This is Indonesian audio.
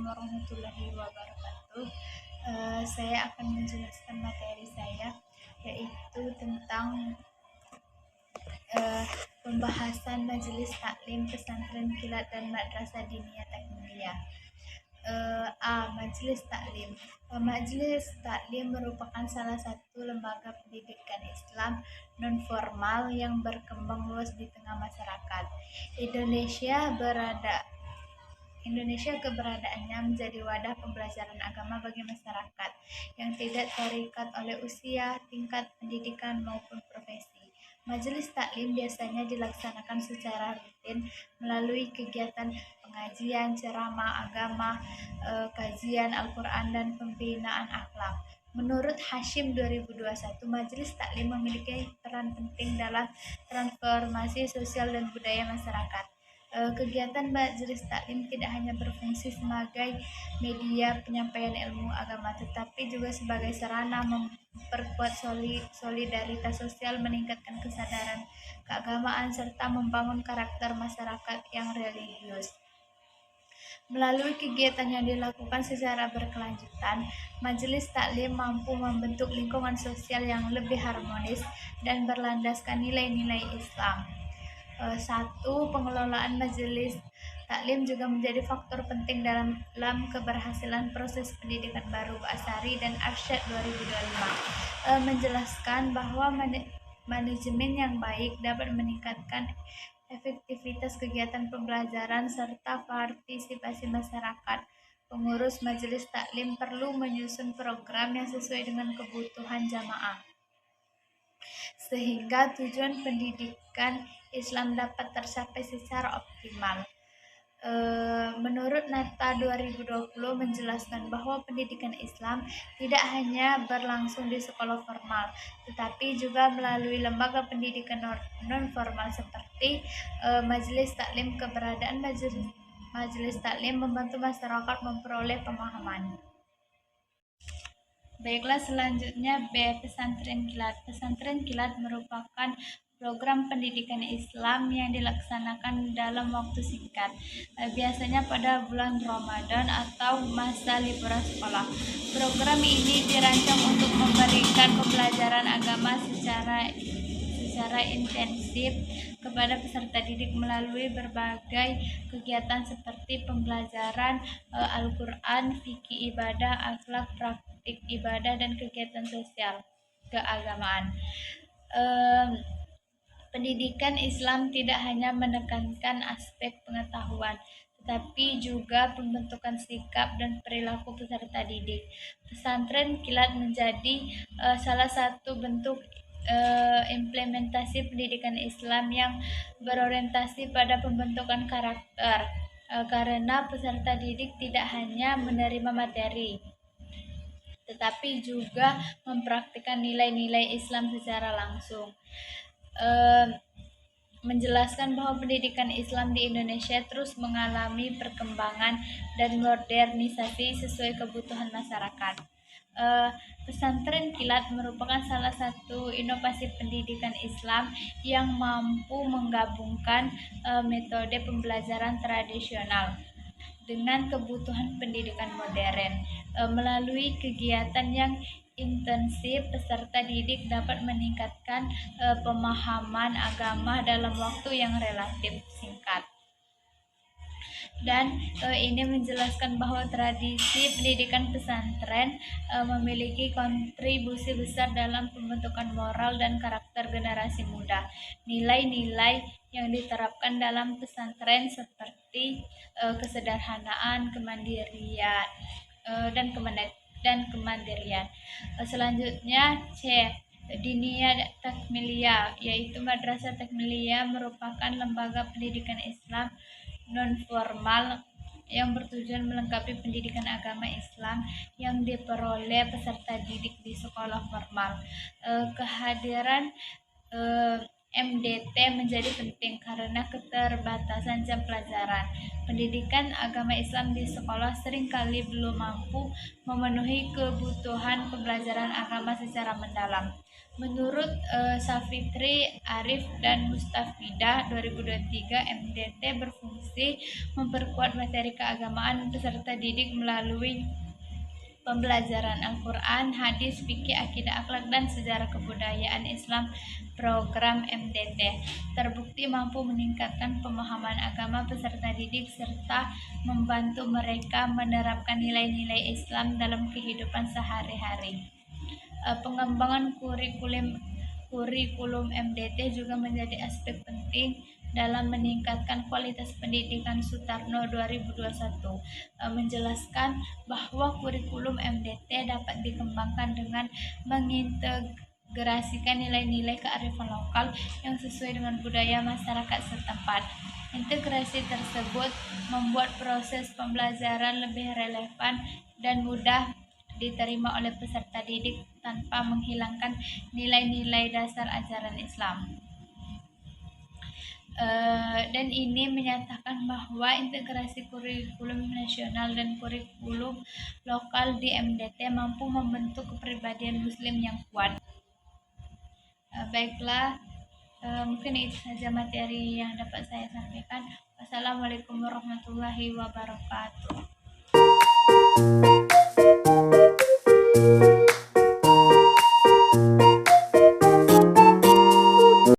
warahmatullahi wabarakatuh. Saya akan menjelaskan materi saya, yaitu tentang pembahasan Majelis Taklim Pesantren Kilat dan Madrasah Diniyah Takmiliyah. Majelis Taklim. Majelis Taklim merupakan salah satu lembaga pendidikan Islam non-formal yang berkembang luas di tengah masyarakat. Indonesia keberadaannya menjadi wadah pembelajaran agama bagi masyarakat yang tidak terikat oleh usia, tingkat pendidikan maupun profesi. Majelis taklim biasanya dilaksanakan secara rutin melalui kegiatan pengajian, ceramah agama, kajian Al-Quran, dan pembinaan akhlak. Menurut Hashim 2021, Majelis Taklim memiliki peran penting dalam transformasi sosial dan budaya masyarakat. Kegiatan Majelis Taklim tidak hanya berfungsi sebagai media penyampaian ilmu agama, tetapi juga sebagai sarana memperkuat solidaritas sosial, meningkatkan kesadaran keagamaan, serta membangun karakter masyarakat yang religius. Melalui kegiatan yang dilakukan secara berkelanjutan, Majelis Taklim mampu membentuk lingkungan sosial yang lebih harmonis dan berlandaskan nilai-nilai Islam. Pengelolaan Majelis Taklim juga menjadi faktor penting dalam keberhasilan proses pendidikan baru Asari dan Arsyad 2025, menjelaskan bahwa manajemen yang baik dapat meningkatkan efektivitas kegiatan pembelajaran serta partisipasi masyarakat. Pengurus Majelis Taklim perlu menyusun program yang sesuai dengan kebutuhan jamaah, sehingga tujuan pendidikan Islam dapat tercapai secara optimal. Menurut Nata 2020 menjelaskan bahwa pendidikan Islam tidak hanya berlangsung di sekolah formal, tetapi juga melalui lembaga pendidikan non-formal seperti Majelis Taklim. Keberadaan Majelis Taklim membantu masyarakat memperoleh pemahaman. Baiklah, selanjutnya B. Pesantren Kilat. Pesantren Kilat merupakan program pendidikan Islam yang dilaksanakan dalam waktu singkat, biasanya pada bulan Ramadan atau masa liburan sekolah. Program ini dirancang untuk memberikan pembelajaran agama secara intensif kepada peserta didik melalui berbagai kegiatan seperti pembelajaran Al-Quran, fikih ibadah, akhlak, praktik ibadah, dan kegiatan sosial keagamaan. Pendidikan Islam tidak hanya menekankan aspek pengetahuan, tetapi juga pembentukan sikap dan perilaku peserta didik. Pesantren Kilat menjadi salah satu bentuk implementasi pendidikan Islam yang berorientasi pada pembentukan karakter, karena peserta didik tidak hanya menerima materi, tetapi juga mempraktikkan nilai-nilai Islam secara langsung. Menjelaskan bahwa pendidikan Islam di Indonesia terus mengalami perkembangan dan modernisasi sesuai kebutuhan masyarakat. Pesantren Kilat merupakan salah satu inovasi pendidikan Islam yang mampu menggabungkan metode pembelajaran tradisional dengan kebutuhan pendidikan modern. Melalui kegiatan yang intensif, peserta didik dapat meningkatkan pemahaman agama dalam waktu yang relatif singkat. Dan ini menjelaskan bahwa tradisi pendidikan pesantren memiliki kontribusi besar dalam pembentukan moral dan karakter generasi muda. Nilai-nilai yang diterapkan dalam pesantren seperti kesederhanaan, kemandirian, dan kemandirian. Selanjutnya C. Diniyah Takmiliyah, yaitu Madrasah Takmiliyah merupakan lembaga pendidikan Islam non-formal yang bertujuan melengkapi pendidikan agama Islam yang diperoleh peserta didik di sekolah formal. Kehadiran MDT menjadi penting karena keterbatasan jam pelajaran. Pendidikan agama Islam di sekolah seringkali belum mampu memenuhi kebutuhan pembelajaran agama secara mendalam. Menurut Safitri, Arif, dan Mustafidah 2023, MDT berfungsi memperkuat materi keagamaan peserta didik melalui pembelajaran Al-Quran, hadis, fikih, akidah, akhlak, dan sejarah kebudayaan Islam. Program MDT terbukti mampu meningkatkan pemahaman agama peserta didik serta membantu mereka menerapkan nilai-nilai Islam dalam kehidupan sehari-hari. Pengembangan kurikulum MDT juga menjadi aspek penting dalam meningkatkan kualitas pendidikan. Sutarno 2021 menjelaskan bahwa kurikulum MDT dapat dikembangkan dengan mengintegrasikan nilai-nilai kearifan lokal yang sesuai dengan budaya masyarakat setempat. Integrasi tersebut membuat proses pembelajaran lebih relevan dan mudah diterima oleh peserta didik tanpa menghilangkan nilai-nilai dasar ajaran Islam. Dan ini menyatakan bahwa integrasi kurikulum nasional dan kurikulum lokal di MDT mampu membentuk kepribadian Muslim yang kuat. Baiklah, mungkin itu saja materi yang dapat saya sampaikan. Wassalamualaikum warahmatullahi wabarakatuh.